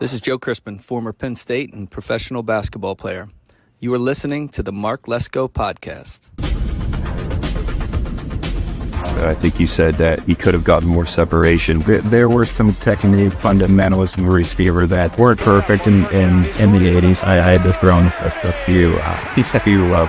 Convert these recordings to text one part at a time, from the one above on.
This is Joe Crispin, former Penn State and professional basketball player. You are listening to the Mark Lesko Podcast. I think you said that he could have gotten more separation. There were some technique fundamentals in the receiver that weren't perfect in the 80s. I had to throw in a few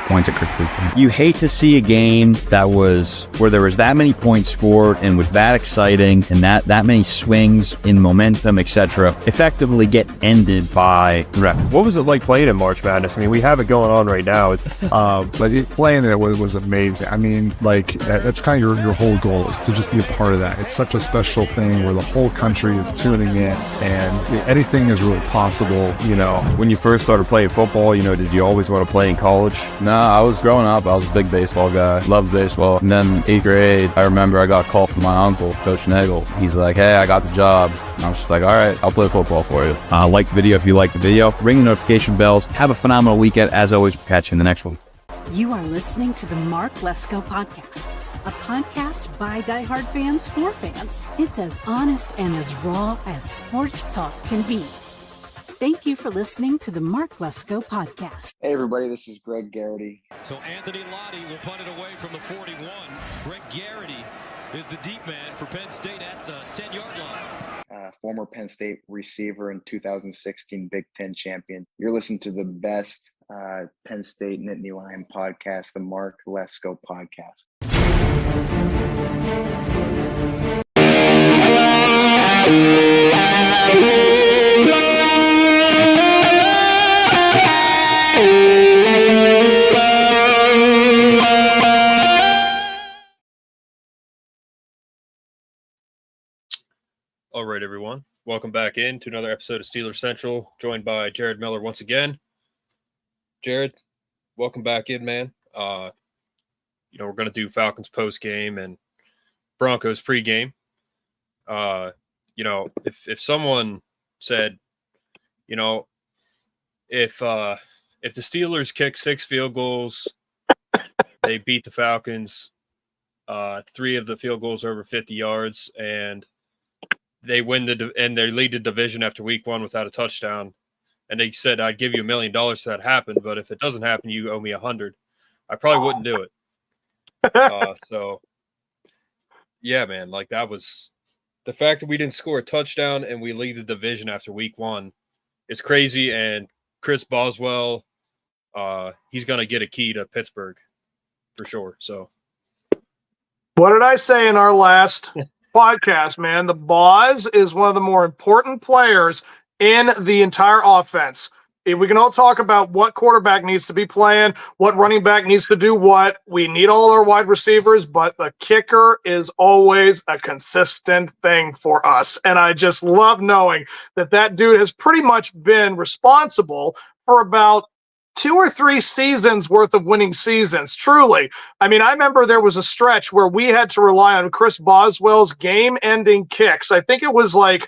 points of criticism. You hate to see a game that was where there was that many points scored and was that exciting and that many swings in momentum, etc., effectively get ended by ref. What was it like playing in March Madness? I mean, we have it going on right now. But playing it was amazing. I mean, like, that's kind of your whole goal is to just be a part of that. It's such a special thing where the whole country is tuning in and anything is really possible, you know. When you first started playing football, you know, did you always want to play in college? No, I was growing up. I was a big baseball guy. Loved baseball. And then 8th grade, I remember I got a call from my uncle, Coach Nagel. He's like, hey, I got the job. And I was just like, all right, I'll play football for you. Like the video if you like the video. Ring the notification bells. Have a phenomenal weekend. As always, we'll catch you in the next one. You are listening to the Mark Lesko Podcast, a podcast by diehard fans for fans. It's as honest and as raw as sports talk can be. Thank you for listening to the Mark Lesko Podcast. Hey everybody, this is Greg Garrity. So Anthony Lottie will punt it away from the 41. Greg Garrity is the deep man for Penn State at the 10-yard line. Former Penn State receiver and 2016 Big Ten champion. You're listening to the best Penn State Nittany Lion podcast, the Mark Lesko Podcast. All right, everyone. Welcome back in to another episode of Steelers Central, joined by Jared Miller once again. Jared, welcome back in, man. We're going to do Falcons post-game and Broncos pre-game. If someone said, if the Steelers kick 6 field goals, they beat the Falcons, 3 of the field goals are over 50 yards, and they win and they lead the division after week 1 without a touchdown. And they said, I'd give you $1 million if that happened, but if it doesn't happen, you owe me 100. I probably wouldn't do it. So yeah, man, like that was the fact that we didn't score a touchdown and we lead the division after week 1 is crazy. And Chris Boswell, he's going to get a key to Pittsburgh for sure. So what did I say in our last podcast, man? The Boz is one of the more important players in the entire offense. We can all talk about what quarterback needs to be playing, what running back needs to do what. We need all our wide receivers, but the kicker is always a consistent thing for us. And I just love knowing that dude has pretty much been responsible for about 2 or 3 seasons worth of winning seasons. Truly. I mean, I remember there was a stretch where we had to rely on Chris Boswell's game-ending kicks. I think it was like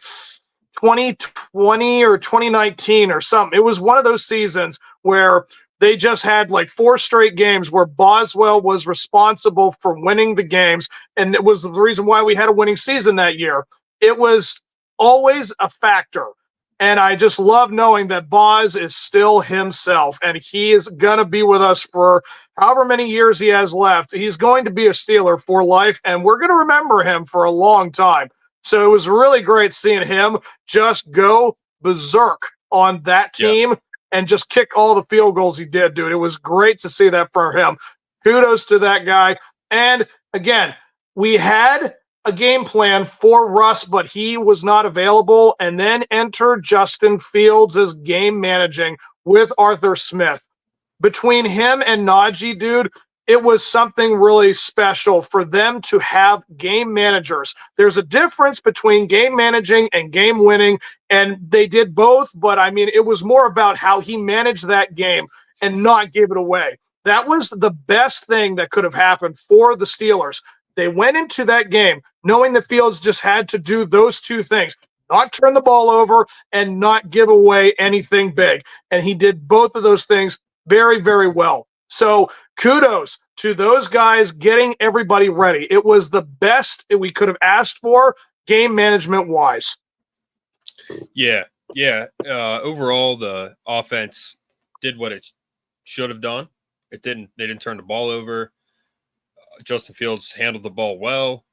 2020 or 2019 or something. It was one of those seasons where they just had like 4 straight games where Boswell was responsible for winning the games. And it was the reason why we had a winning season that year. It was always a factor. And I just love knowing that Boz is still himself, and he is going to be with us for however many years he has left. He's going to be a Steeler for life, and we're going to remember him for a long time. So it was really great seeing him just go berserk on that team and just kick all the field goals he did, dude. It was great to see that from him. Kudos to that guy. And again, we had a game plan for Russ, but he was not available. And then entered Justin Fields as game managing with Arthur Smith. Between him and Najee, dude, it was something really special for them to have game managers. There's a difference between game managing and game winning, and they did both, but I mean, it was more about how he managed that game and not give it away. That was the best thing that could have happened for the Steelers. They went into that game knowing the Fields just had to do those 2 things, not turn the ball over and not give away anything big. And he did both of those things very, very well. So kudos to those guys getting everybody ready. It was the best we could have asked for game management wise. Yeah. Yeah. Overall, the offense did what it should have done. They didn't turn the ball over. Justin Fields handled the ball well.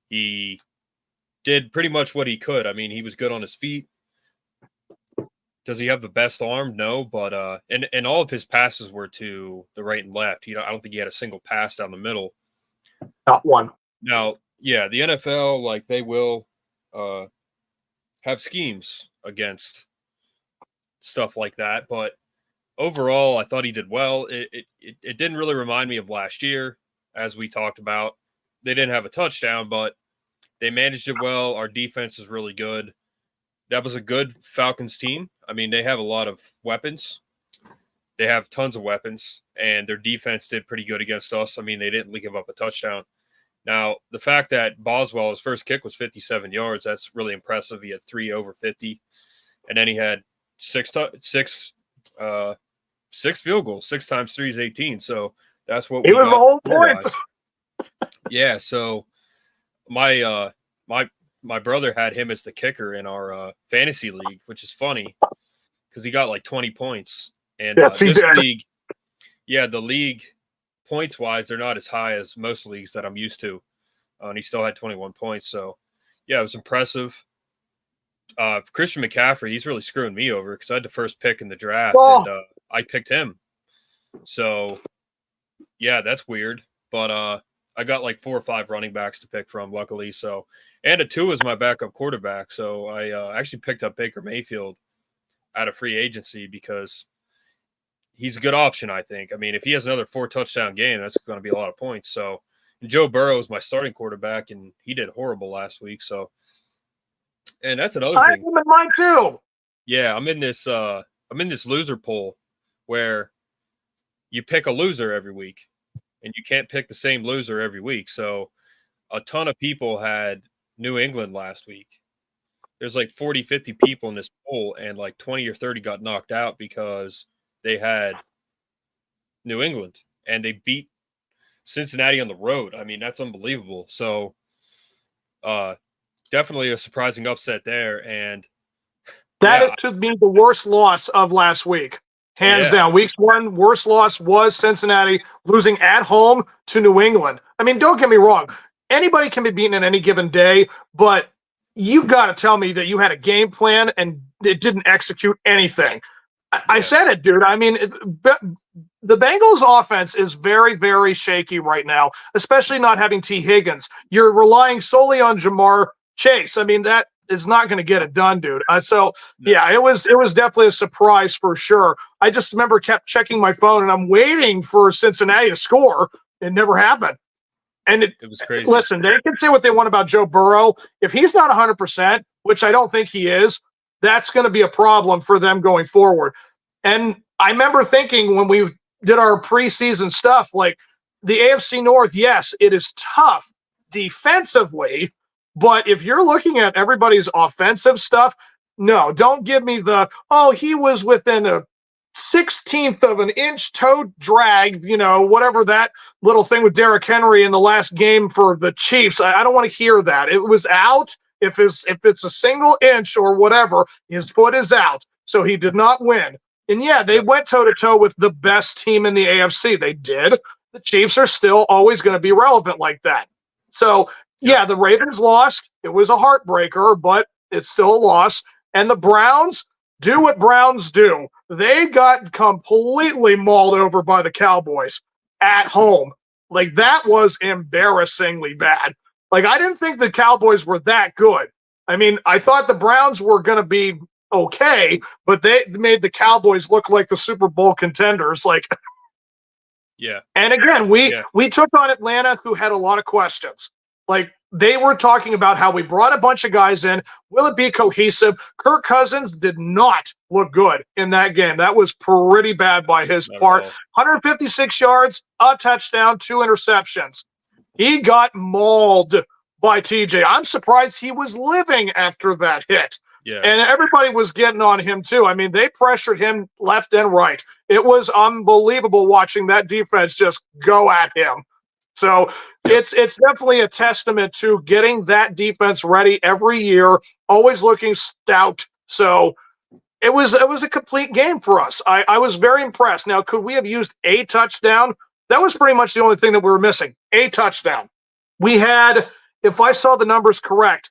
He did pretty much what he could. I mean, he was good on his feet. Does he have the best arm? No, but and all of his passes were to the right and left. I don't think he had a single pass down the middle. Not one. Now, yeah, the NFL, like, they will have schemes against stuff like that, but overall, I thought he did well. It didn't really remind me of last year, as we talked about. They didn't have a touchdown, but they managed it well. Our defense is really good. That was a good Falcons team. I mean, they have a lot of weapons. They have tons of weapons, and their defense did pretty good against us. I mean, they didn't give up a touchdown. Now, the fact that Boswell, his first kick was 57 yards, that's really impressive. He had 3 over 50, and then he had six field goals. 6 times 3 is 18. So that's what it was the whole point. Yeah. So my brother had him as the kicker in our fantasy league, which is funny because he got like 20 points. And yes, this league, the league points wise, they're not as high as most leagues that I'm used to. And he still had 21 points. So yeah, it was impressive. Christian McCaffrey, he's really screwing me over because I had the first pick in the draft and I picked him. So yeah, that's weird. But I got like 4 or 5 running backs to pick from, luckily. So, and a 2 is my backup quarterback. So I actually picked up Baker Mayfield out of free agency because he's a good option, I think. I mean, if he has another 4 touchdown game, that's going to be a lot of points. So, and Joe Burrow is my starting quarterback, and he did horrible last week. So, and that's another thing. I'm in mine too. Yeah, I'm in this loser poll where you pick a loser every week, and you can't pick the same loser every week. So, a ton of people had New England last week. There's like 40, 50 people in this poll, and like 20 or 30 got knocked out because they had New England, and they beat Cincinnati on the road. I mean, that's unbelievable. So, definitely a surprising upset there. And that is to me the worst loss of last week. Hands down. Week 1, worst loss was Cincinnati losing at home to New England. I mean, don't get me wrong. Anybody can be beaten in any given day, but you got to tell me that you had a game plan and it didn't execute anything. I said it, dude. I mean, the Bengals offense is very, very shaky right now, especially not having T. Higgins. You're relying solely on Jamar Chase. I mean, that is not going to get it done, dude. Yeah, it was definitely a surprise for sure. I just remember kept checking my phone and I'm waiting for Cincinnati to score. It never happened. And it was crazy. Listen, they can say what they want about Joe Burrow. If he's not 100%, which I don't think he is, that's going to be a problem for them going forward. And I remember thinking when we did our preseason stuff, like the AFC North, yes, it is tough defensively, but if you're looking at everybody's offensive stuff, no, don't give me he was within a 16th of an inch toe drag, whatever that little thing with Derrick Henry in the last game for the Chiefs. I don't want to hear that. It was out. If it's a single inch or whatever, his foot is out. So he did not win. And yeah, they went toe-to-toe with the best team in the AFC. They did. The Chiefs are still always going to be relevant like that. So, yeah, the Ravens lost. It was a heartbreaker, but it's still a loss. And the Browns do what Browns do. They got completely mauled over by the Cowboys at home. Like, that was embarrassingly bad. Like, I didn't think the Cowboys were that good. I mean, I thought the Browns were going to be okay, but they made the Cowboys look like the Super Bowl contenders. Like, yeah. And again, we took on Atlanta, who had a lot of questions. Like, they were talking about how we brought a bunch of guys in. Will it be cohesive? Kirk Cousins did not look good in that game. That was pretty bad by his part. 156 yards, a touchdown, 2 interceptions. He got mauled by TJ. I'm surprised he was living after that hit. Yeah. And everybody was getting on him too. I mean, they pressured him left and right. It was unbelievable watching that defense just go at him. So it's definitely a testament to getting that defense ready every year, always looking stout, So it was a complete game for us. I was very impressed. Now, could we have used a touchdown? That was pretty much the only thing that we were missing, a touchdown. We had, if I saw the numbers correct,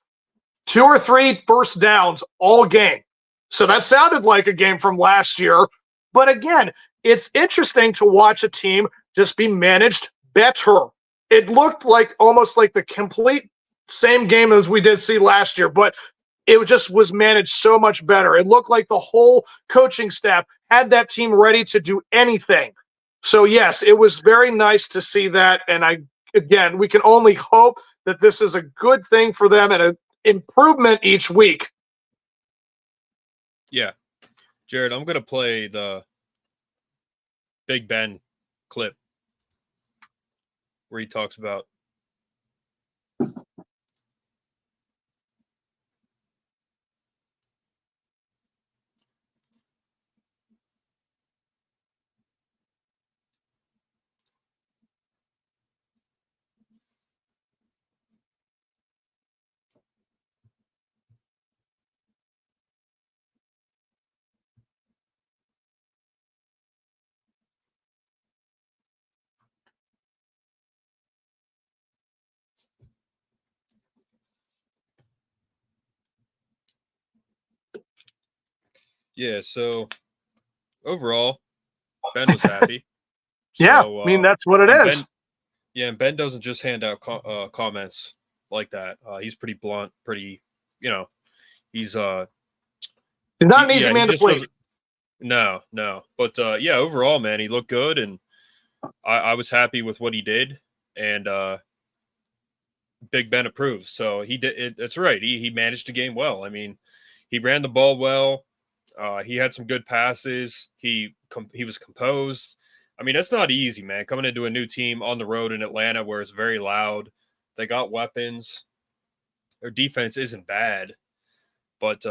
2 or 3 first downs all game. So that sounded like a game from last year. But again, it's interesting to watch a team just be managed better. It looked like almost like the complete same game as we did see last year, but it just was managed so much better. It looked like the whole coaching staff had that team ready to do anything. So yes, it was very nice to see that. And again, we can only hope that this is a good thing for them and an improvement each week. Yeah. Jared, I'm going to play the Big Ben clip where he talks about Yeah, so overall, Ben was happy. Yeah, So, I mean, that's what it is. And Ben doesn't just hand out comments like that. He's pretty blunt, pretty, he's not an easy man to please. No. But yeah, overall, man, he looked good, and I was happy with what he did, and Big Ben approves. So he did it. That's right. He managed the game well. I mean, he ran the ball well. He had some good passes. He was composed. I mean, that's not easy, man. Coming into a new team on the road in Atlanta where it's very loud. They got weapons. Their defense isn't bad. But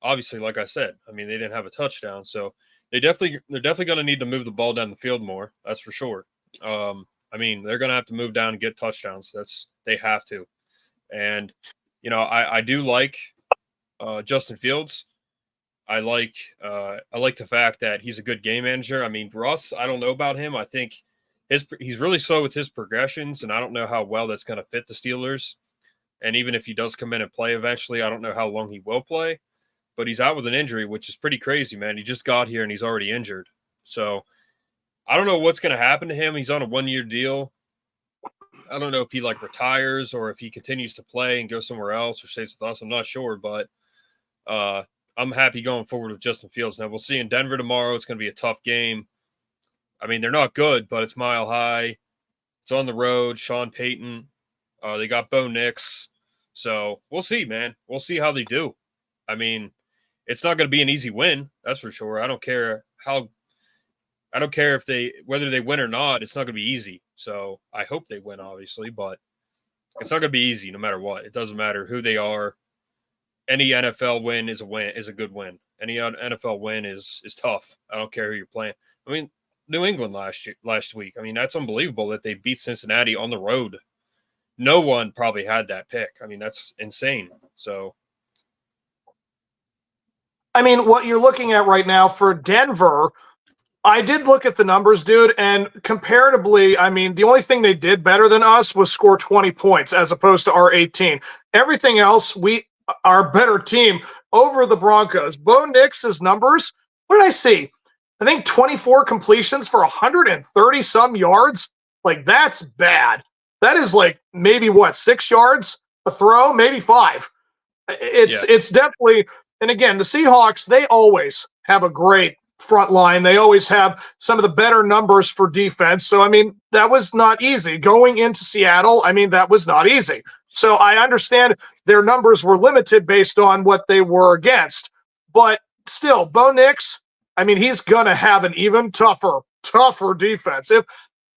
obviously, like I said, I mean, they didn't have a touchdown. So they're definitely going to need to move the ball down the field more. That's for sure. I mean, they're going to have to move down and get touchdowns. They have to. And, I do like Justin Fields. I like the fact that he's a good game manager. I mean, Russ, I don't know about him. I think he's really slow with his progressions, and I don't know how well that's going to fit the Steelers. And even if he does come in and play eventually, I don't know how long he will play. But he's out with an injury, which is pretty crazy, man. He just got here and he's already injured. So I don't know what's going to happen to him. He's on a 1-year deal. I don't know if he retires or if he continues to play and go somewhere else or stays with us. I'm not sure, but I'm happy going forward with Justin Fields. Now, we'll see in Denver tomorrow. It's going to be a tough game. I mean, they're not good, but it's Mile High. It's on the road. Sean Payton. They got Bo Nix. So we'll see, man. We'll see how they do. I mean, it's not going to be an easy win. That's for sure. I don't care whether they win or not. It's not going to be easy. So I hope they win, obviously, but it's not going to be easy no matter what. It doesn't matter who they are. Any NFL win is a good win. Any NFL win is tough. I don't care who you're playing. I mean, New England last week. I mean, that's unbelievable that they beat Cincinnati on the road. No one probably had that pick. I mean, that's insane. So, I mean, what you're looking at right now for Denver, I did look at the numbers, dude, and comparatively, I mean, the only thing they did better than us was score 20 points as opposed to our 18. Everything else, we are a better team over the Broncos. Bo Nix's numbers, what did I see? I think 24 completions for 130 some yards. That's bad. That is maybe 6 yards a throw, maybe 5. It's definitely, and again, the Seahawks, they always have a great front line. They always have some of the better numbers for defense. So, I mean, that was not easy. Going into Seattle, I mean, that was not easy. So I understand their numbers were limited based on what they were against. But still, Bo Nix, I mean, he's going to have an even tougher defense.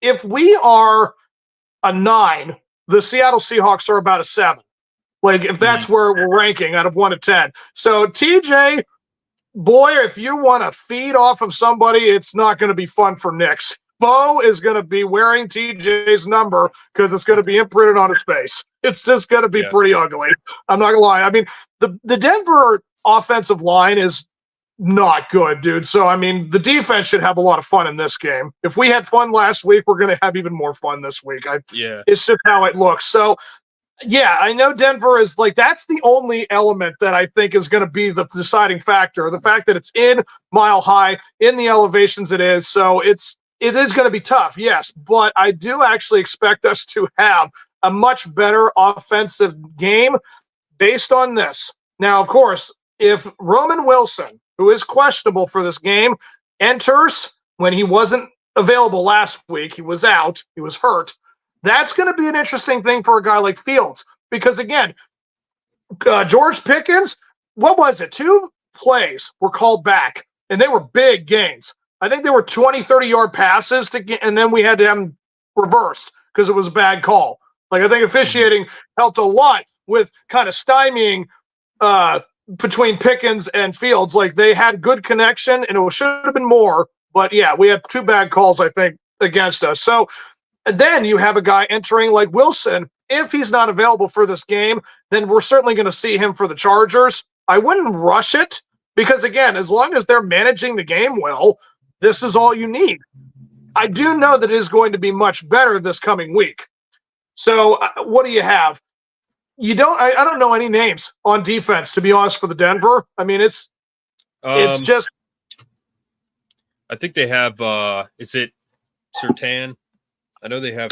If we are a 9, the Seattle Seahawks are about a 7. If that's where we're ranking out of 1 to 10. So TJ, boy, if you want to feed off of somebody, it's not going to be fun for Nix. Bo is going to be wearing TJ's number because it's going to be imprinted on his face. It's just going to be pretty ugly. I'm not going to lie. I mean, the Denver offensive line is not good, dude. So, I mean, the defense should have a lot of fun in this game. If we had fun last week, we're going to have even more fun this week. It's just how it looks. So, yeah, I know Denver is like, that's the only element that I think is going to be the deciding factor. The fact that it's in Mile High, in the elevations it is. So it is going to be tough, yes. But I do actually expect us to have a much better offensive game based on this. Now, of course, if Roman Wilson, who is questionable for this game, enters when he wasn't available last week, he was out, he was hurt, that's going to be an interesting thing for a guy like Fields. Because, again, George Pickens, what was it? 2 plays were called back, and they were big gains. I think they were 20, 30-yard passes, and then we had to have them reversed because it was a bad call. Like, I think officiating helped a lot with kind of stymieing between Pickens and Fields. Like, they had good connection, and it should have been more. But, yeah, we had 2 bad calls, I think, against us. So, and then you have a guy entering like Wilson. If he's not available for this game, then we're certainly going to see him for the Chargers. I wouldn't rush it because, again, as long as they're managing the game well, this is all you need. I do know that it is going to be much better this coming week. So what do you have? I don't know any names on defense, to be honest, for the Denver. I mean, it's just. I think they have, is it Surtain? I know they have,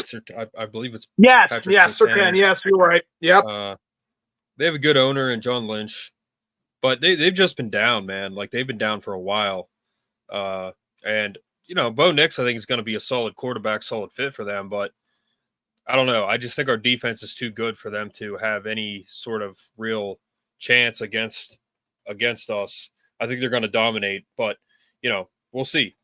I believe it's Patrick Surtain. Yes, you're right. Yep. They have a good owner in John Lynch, but they've just been down, man. Like, they've been down for a while. And, Bo Nix, I think, is going to be a solid quarterback, solid fit for them. But I don't know. I just think our defense is too good for them to have any sort of real chance against us. I think they're going to dominate, but, we'll see.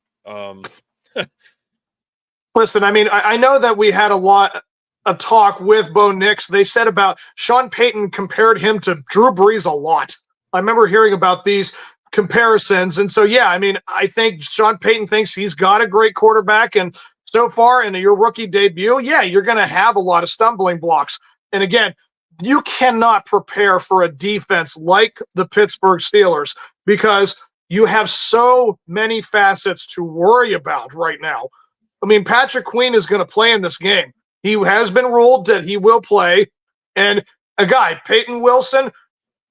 Listen, I mean, I know that we had a lot of talk with Bo Nix. They said about Sean Payton compared him to Drew Brees a lot. I remember hearing about these comparisons. And so, yeah, I mean, I think Sean Payton thinks he's got a great quarterback. And so far in your rookie debut, yeah, you're going to have a lot of stumbling blocks. And again, you cannot prepare for a defense like the Pittsburgh Steelers because you have so many facets to worry about right now. I mean, Patrick Queen is going to play in this game. He has been ruled that he will play. And a guy, Peyton Wilson,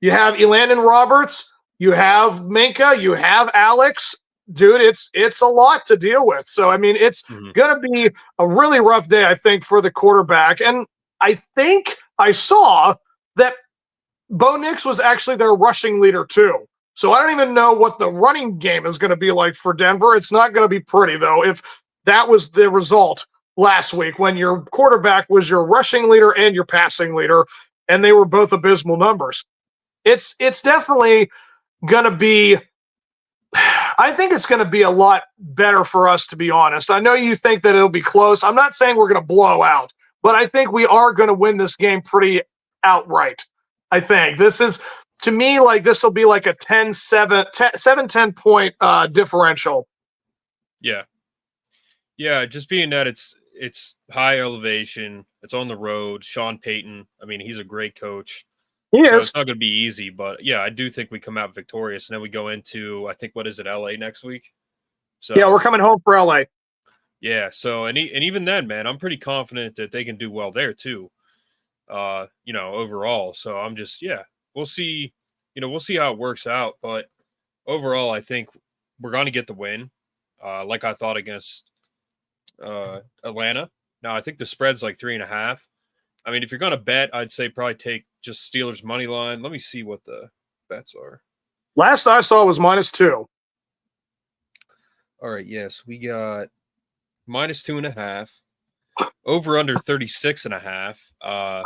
you have Elandon Roberts, you have Minka, you have Alex. Dude, it's a lot to deal with. So, I mean, it's going to be a really rough day, I think, for the quarterback. And I think I saw that Bo Nix was actually their rushing leader, too. So I don't even know what the running game is going to be like for Denver. It's not going to be pretty, though, if that was the result last week when your quarterback was your rushing leader and your passing leader, and they were both abysmal numbers. It's definitely going to be – I think it's going to be a lot better for us, to be honest. I know you think that it'll be close. I'm not saying we're going to blow out, but I think we are going to win this game pretty outright. I think. This is – to me, like this will be like a 7-10 point differential. Yeah. Yeah, just being that it's high elevation, it's on the road. Sean Payton, I mean, he's a great coach. He is. It's not going to be easy, but yeah, I do think we come out victorious. And then we go into, I think, what is it, LA next week? So yeah, we're coming home for LA. Yeah, so and even then, man, I'm pretty confident that they can do well there too. Overall. So I'm just we'll see. We'll see how it works out, but overall, I think we're going to get the win. Like I thought against Atlanta. Now, I think the spread's like 3.5. I mean, if you're going to bet, I'd say probably take just Steelers money line. Let me see what the bets are. Last I saw was -2. All right. Yes, we got -2.5. Over under 36.5. I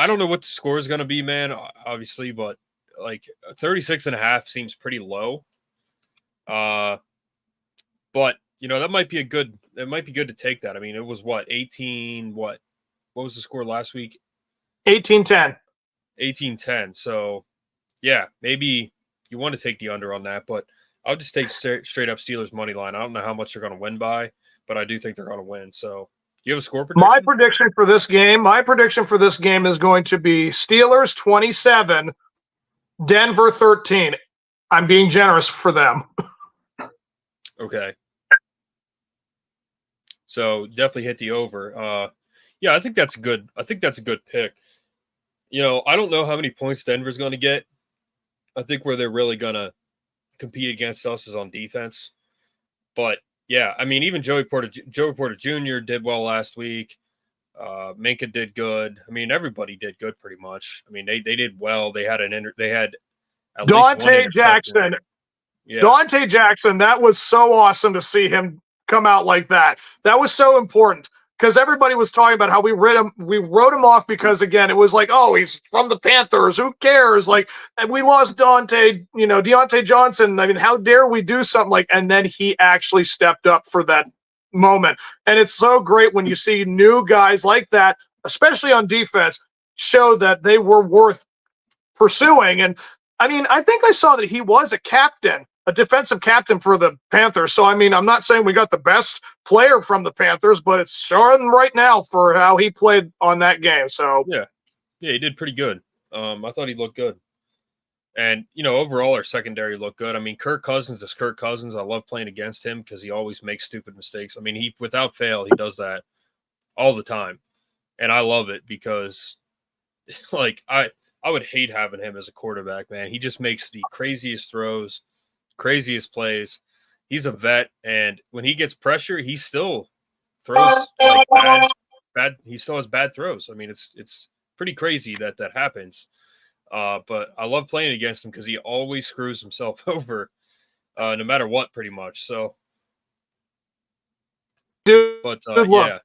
don't know what the score is going to be, man, obviously, but like 36.5 seems pretty low. But that might be good to take that. I mean, it was 18, what was the score last week? 18-10. 18-10. So yeah, maybe you want to take the under on that, but I'll just take straight up Steelers money line. I don't know how much they're going to win by, but I do think they're going to win. So do you have a score prediction? My prediction for this game is going to be Steelers 27, Denver 13. I'm being generous for them. Okay. So definitely hit the over. Yeah, I think that's good. I think that's a good pick. I don't know how many points Denver's going to get. I think where they're really going to compete against us is on defense. But yeah, I mean, even Joey Porter Jr. did well last week. Minka did good. I mean, everybody did good pretty much. I mean, they did well. They had at Dante Jackson. Yeah. Dante Jackson, that was so awesome to see him come out like that. That was so important because everybody was talking about how we wrote him off because, again, it was like, oh, he's from the Panthers. Who cares? Like, and we lost Deontay Johnson. I mean, how dare we do something like, and then he actually stepped up for that moment. And it's so great when you see new guys like that, especially on defense, show that they were worth pursuing. And I mean, I think I saw that he was a defensive captain for the Panthers. So, I mean, I'm not saying we got the best player from the Panthers, but it's showing right now for how he played on that game. So, yeah, he did pretty good. I thought he looked good. And, overall, our secondary looked good. I mean, Kirk Cousins is Kirk Cousins. I love playing against him because he always makes stupid mistakes. I mean, he without fail, he does that all the time. And I love it because, like, I would hate having him as a quarterback, man. He just makes the craziest throws, craziest plays. He's a vet, and when he gets pressure, he still throws like bad. He still has bad throws. I mean, it's pretty crazy that happens. But I love playing against him because he always screws himself over, no matter what, pretty much. So, yeah.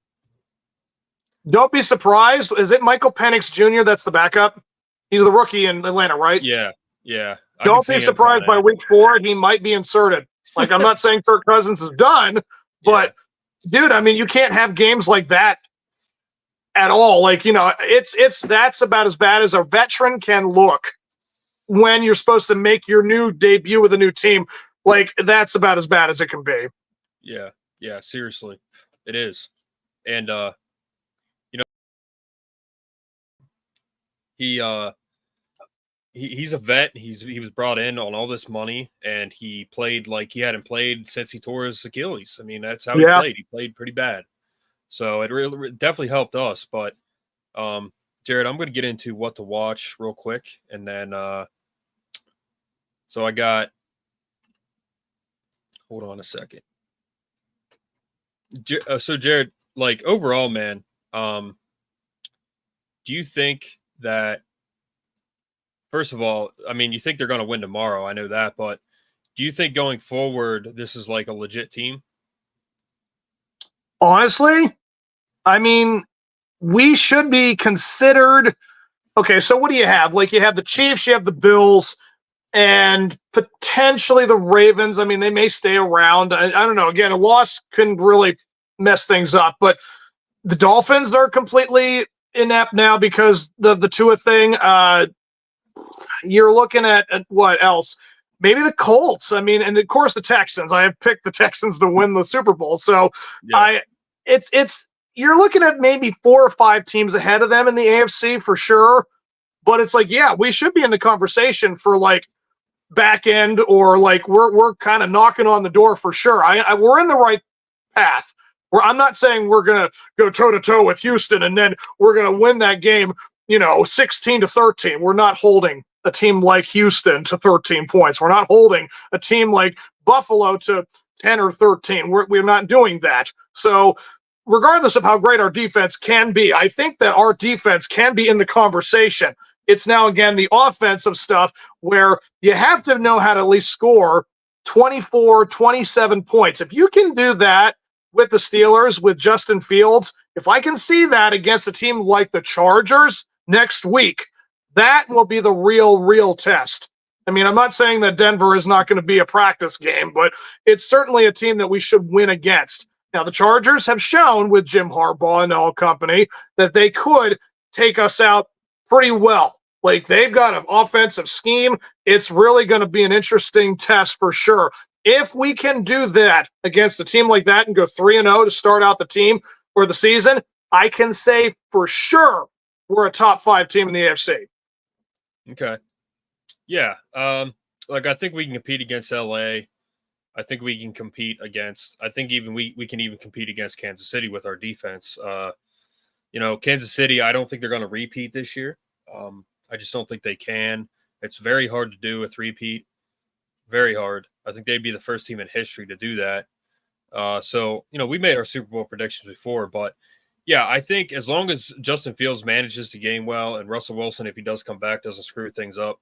Don't be surprised. Is it Michael Penix Jr. that's the backup? He's the rookie in Atlanta, right? Yeah. Don't be surprised by week 4. He might be inserted. Like, I'm not saying Kirk Cousins is done, but dude, I mean, you can't have games like that at all. Like, that's about as bad as a veteran can look when you're supposed to make your new debut with a new team. Like, that's about as bad as it can be. Yeah, seriously. It is. And he's a vet. He was brought in on all this money, and he played like he hadn't played since he tore his Achilles. I mean, that's how he played. He played pretty bad. So it really definitely helped us. But Jared, I'm going to get into what to watch real quick, and then so I got. Hold on a second. So Jared, like overall, man, do you think that? First of all, I mean, you think they're going to win tomorrow. I know that, but do you think going forward, this is like a legit team? Honestly, I mean, we should be considered. Okay, so what do you have? Like, you have the Chiefs, you have the Bills, and potentially the Ravens. I mean, they may stay around. I don't know. Again, a loss can really mess things up, but the Dolphins are completely inept now because the Tua thing. You're looking at what else? Maybe the Colts. I mean, and of course the Texans. I have picked the Texans to win the Super Bowl. So you're looking at maybe 4 or 5 teams ahead of them in the AFC for sure. But it's like, yeah, we should be in the conversation for like back end, or like we're kind of knocking on the door for sure. We're in the right path. I'm not saying we're gonna go toe to toe with Houston and then we're gonna win that game, 16-13. We're not holding a team like Houston to 13 points. We're not holding a team like Buffalo to 10 or 13. We're not doing that. So regardless of how great our defense can be, I think that our defense can be in the conversation. It's now, again, the offensive stuff where you have to know how to at least score 24, 27 points. If you can do that with the Steelers, with Justin Fields, if I can see that against a team like the Chargers next week, that will be the real test. I mean, I'm not saying that Denver is not going to be a practice game, but it's certainly a team that we should win against. Now, the Chargers have shown with Jim Harbaugh and all company that they could take us out pretty well. Like, they've got an offensive scheme. It's really going to be an interesting test for sure. If we can do that against a team like that and go 3-0 to start out the team or the season, I can say for sure we're a top 5 team in the AFC. Okay. Yeah. Like I think we can compete against LA. I think we can compete against. I think even we can even compete against Kansas City with our defense. Kansas City. I don't think they're going to repeat this year. I just don't think they can. It's very hard to do a three-peat. Very hard. I think they'd be the first team in history to do that. We made our Super Bowl predictions before, but yeah, I think as long as Justin Fields manages to game well and Russell Wilson, if he does come back, doesn't screw things up,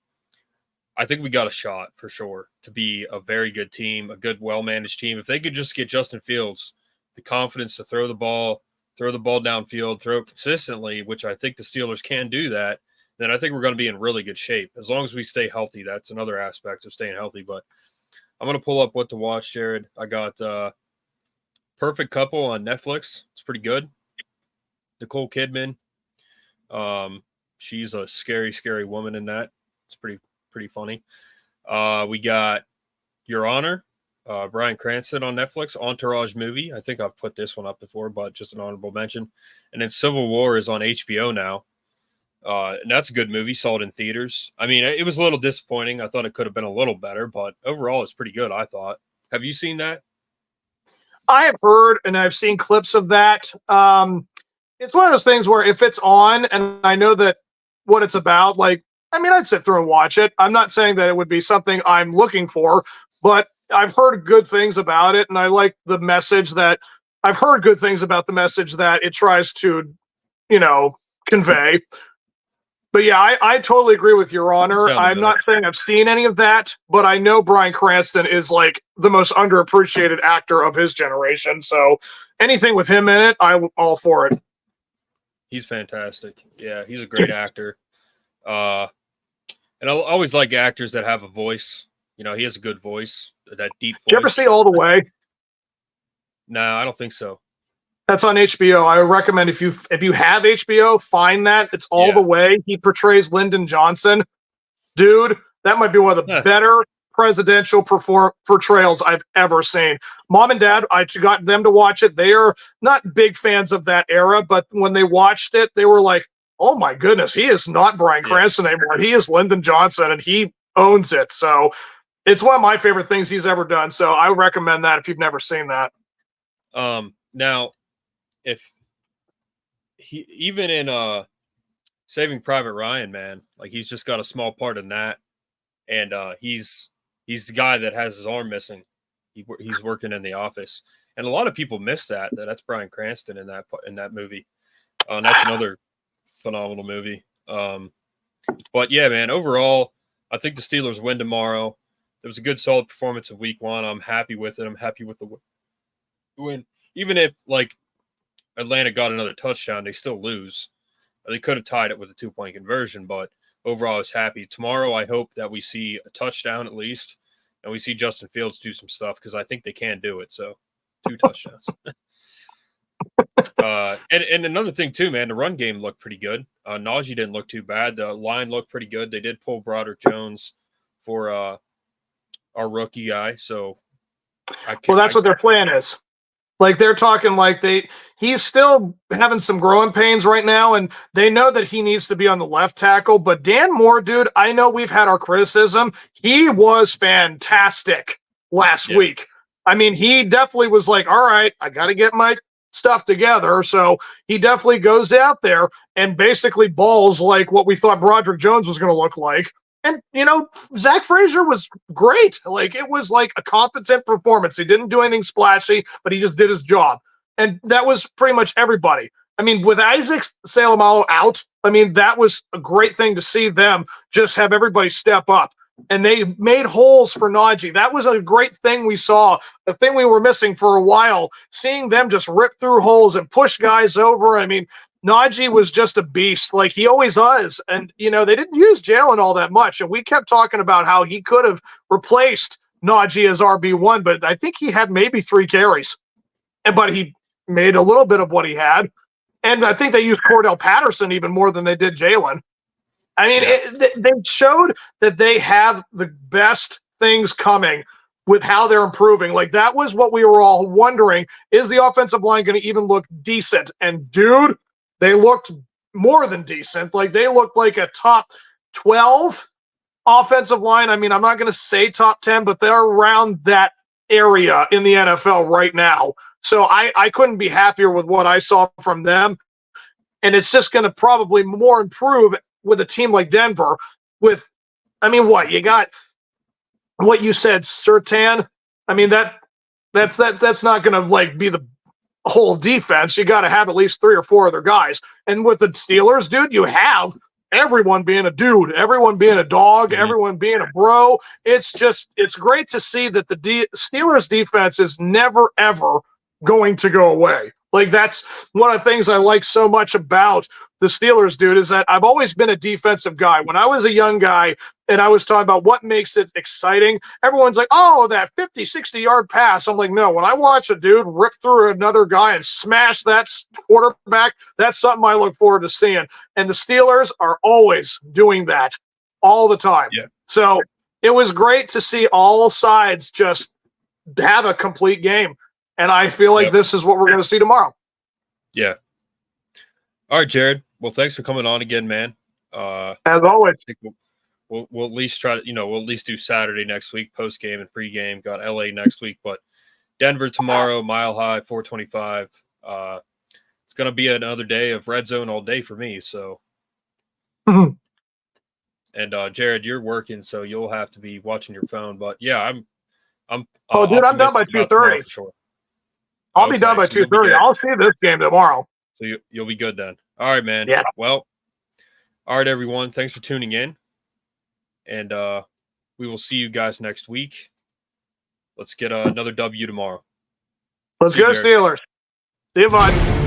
I think we got a shot for sure to be a very good team, a good, well-managed team. If they could just get Justin Fields the confidence to throw the ball downfield, throw it consistently, which I think the Steelers can do that, then I think we're going to be in really good shape. As long as we stay healthy, that's another aspect of staying healthy. But I'm going to pull up what to watch, Jared. I got Perfect Couple on Netflix. It's pretty good. Nicole Kidman. She's a scary, scary woman in that. It's pretty funny. We got Your Honor, Bryan Cranston on Netflix, Entourage movie. I think I've put this one up before, but just an honorable mention. And then Civil War is on HBO now. And that's a good movie. Saw it in theaters. I mean, it was a little disappointing. I thought it could have been a little better, but overall it's pretty good, I thought. Have you seen that? I have heard and I've seen clips of that. It's one of those things where if it's on and I know that what it's about, I'd sit through and watch it. I'm not saying that it would be something I'm looking for, but I've heard good things about it. And I like the message that I've heard good things about the message that it tries to, convey. But yeah, I totally agree with Your Honor. I'm not saying I've seen any of that, but I know Bryan Cranston is the most underappreciated actor of his generation. So anything with him in it, I'm all for it. He's fantastic. Yeah, he's a great actor. And I always like actors that have a voice. He has a good voice, that deep voice. Did you ever see All the Way? No, I don't think so. That's on HBO. I recommend if you have HBO, find that. It's All the Way. He portrays Lyndon Johnson. Dude, that might be one of the better presidential portrayals I've ever seen. Mom and Dad, I got them to watch it. They are not big fans of that era, but when they watched it, they were like, oh my goodness, he is not Bryan Cranston anymore. He is Lyndon Johnson, and he owns it. So it's one of my favorite things he's ever done. So I recommend that if you've never seen that. Now, if he even in Saving Private Ryan, man, he's just got a small part in that, and he's the guy that has his arm missing. He's working in the office, and a lot of people miss that's Bryan Cranston in that movie. That's another phenomenal movie. But yeah, man, overall, I think the Steelers win tomorrow. It was a good, solid performance of week one. I'm happy with it. I'm happy with the win. Even if Atlanta got another touchdown, they still lose. They could have tied it with a 2-point conversion, but overall I was happy. Tomorrow I hope that we see a touchdown at least, and we see Justin Fields do some stuff because I think they can do it. So 2 touchdowns. And another thing too, man, the run game looked pretty good. Najee didn't look too bad. The line looked pretty good. They did pull Broderick Jones for our rookie guy. So that's what their plan is. They're talking he's still having some growing pains right now, and they know that he needs to be on the left tackle. But Dan Moore, dude, I know we've had our criticism. He was fantastic last week. I mean, he definitely was all right, I got to get my stuff together. So he definitely goes out there and basically balls like what we thought Broderick Jones was going to look like. And, Zach Frazier was great. It was a competent performance. He didn't do anything splashy, but he just did his job. And that was pretty much everybody. I mean, with Isaac Seumalo out, that was a great thing to see them just have everybody step up. And they made holes for Najee. That was a great thing we saw, the thing we were missing for a while, seeing them just rip through holes and push guys over. Najee was just a beast, like he always is. And, they didn't use Jalen all that much. And we kept talking about how he could have replaced Najee as RB1, but I think he had maybe 3 carries. But he made a little bit of what he had. And I think they used Cordell Patterson even more than they did Jalen. They showed that they have the best things coming with how they're improving. That was what we were all wondering. Is the offensive line going to even look decent? And, dude, they looked more than decent. They looked like a top 12 offensive line, I mean, I'm not going to say top 10, but they're around that area in the NFL right now. So I couldn't be happier with what I saw from them. And it's just going to probably more improve with a team like Denver with, I mean, what you got, what you said, Surtain. I mean, that's not going to like be the whole defense. You got to have at least 3 or 4 other guys. And with the Steelers, dude, you have everyone being a dude, everyone being a dog, everyone being a bro. It's great to see that the Steelers defense is never, ever going to go away. Like, that's one of the things I like so much about the Steelers, dude, is that I've always been a defensive guy. When I was a young guy and I was talking about what makes it exciting, everyone's like, oh, that 50, 60-yard pass. I'm like, no, when I watch a dude rip through another guy and smash that quarterback, that's something I look forward to seeing. And the Steelers are always doing that all the time. Yeah. So it was great to see all sides just have a complete game. And I feel like this is what we're going to see tomorrow. Yeah. All right, Jared. Well, thanks for coming on again, man. As always. I think we'll at least try to, we'll at least do Saturday next week, post game and pre-game. Got LA next week, but Denver tomorrow, Mile High, 425. It's going to be another day of red zone all day for me. So, and Jared, you're working, so you'll have to be watching your phone. But yeah, I'm. Dude, I'm done by 2:30. Sure. I'll be done by 2:30. I'll see this game tomorrow. So you'll be good then. All right, man. Yeah. Well, all right, everyone. Thanks for tuning in. And we will see you guys next week. Let's get another W tomorrow. Let's go, Steelers. See you, bud.